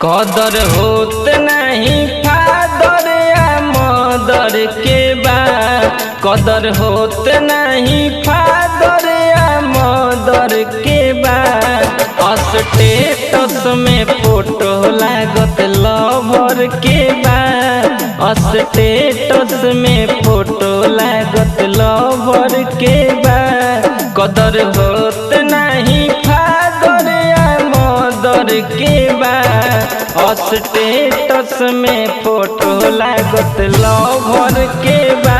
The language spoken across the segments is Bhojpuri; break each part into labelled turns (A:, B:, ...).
A: कदर होत नहीं फादर या मदर के बा। कदर होत नहीं फादर या मदर के बा। स्टेटस में फोटो लागत लवर के बा। स्टेटस में फोटो लागत लवर के बा। कदर होत नहीं फादर या मदर के बा। स्टेटस में फोटो लागत लवर के बा।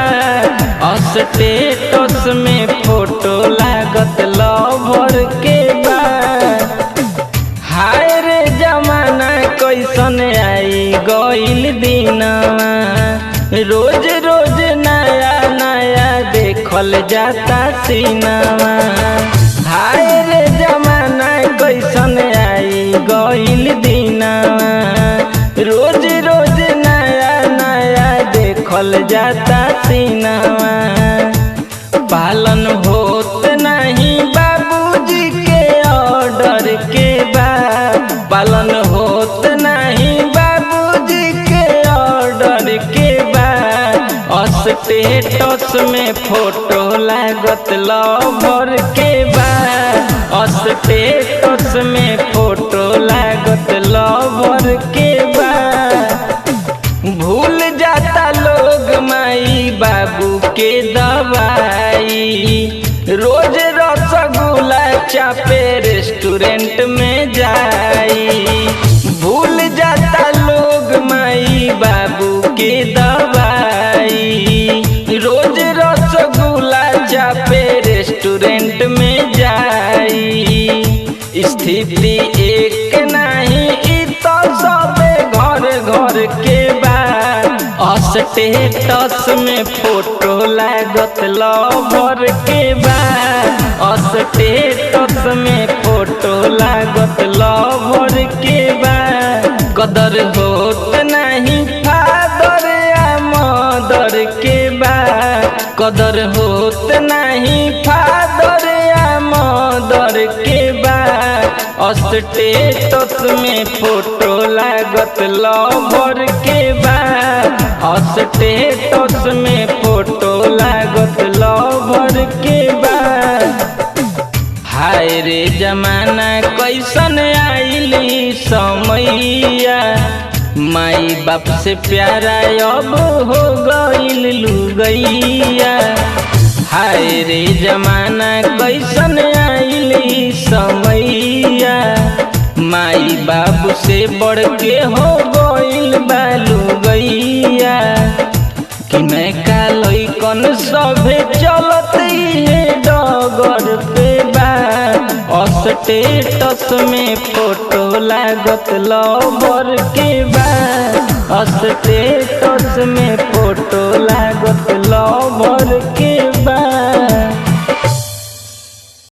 A: स्टेटस में फोटो लागत लवर के बा। हाय रे जमाना कैसन आई गइल दिनवा। रोज रोज नया नया देखल जाता सीनवा। हाय रे जमाना कैसन आई गइल दिनवा। रोज रोज नया नया देखल जाता सीनवा। पालन होत नहीं बाबूजी के ऑर्डर के बा। पालन होत नहीं बाबूजी के ऑर्डर के बा। स्टेटस में फोटो लागत लवर के बा। स्टेटस में फोटो लागत लवर के बा। भूल जाता लोग माई बाबू के दवाई। रोज रसगुल्ला चापे रेस्टोरेंट में जाई। भूल जाता लोग माई बाबू के दवाई। रोज रसगुल्ला चापे रेस्टोरेंट में जाई। स्थिति एक नहीं ई तो सबे घर घर के बा। स्टेटस में फोटो लागत लवर के बा। स्टेटस में फोटो लागत लवर के बा। कदर होत नहीं फादर या मदर के बा। कदर होत नहीं फादर या मदर के बा। स्टेटस में फोटो लागत लवर के बा। स्टेटस में फोटो लागत लवर के बा। हाय रे जमाना कैसन आइली समैया। माई बाप से प्यारा अब हो गइल लुगैया। हाय रे जमाना कैसन आइली समैया। माई बाबू से बढ़ के हो गइल बालू गैया। कि मैं का लइकन सभे चलत है डगर पे बा। स्टेटस में फोटो लागत लवर के बा। स्टेटस में फोटो लागत लवर के बा।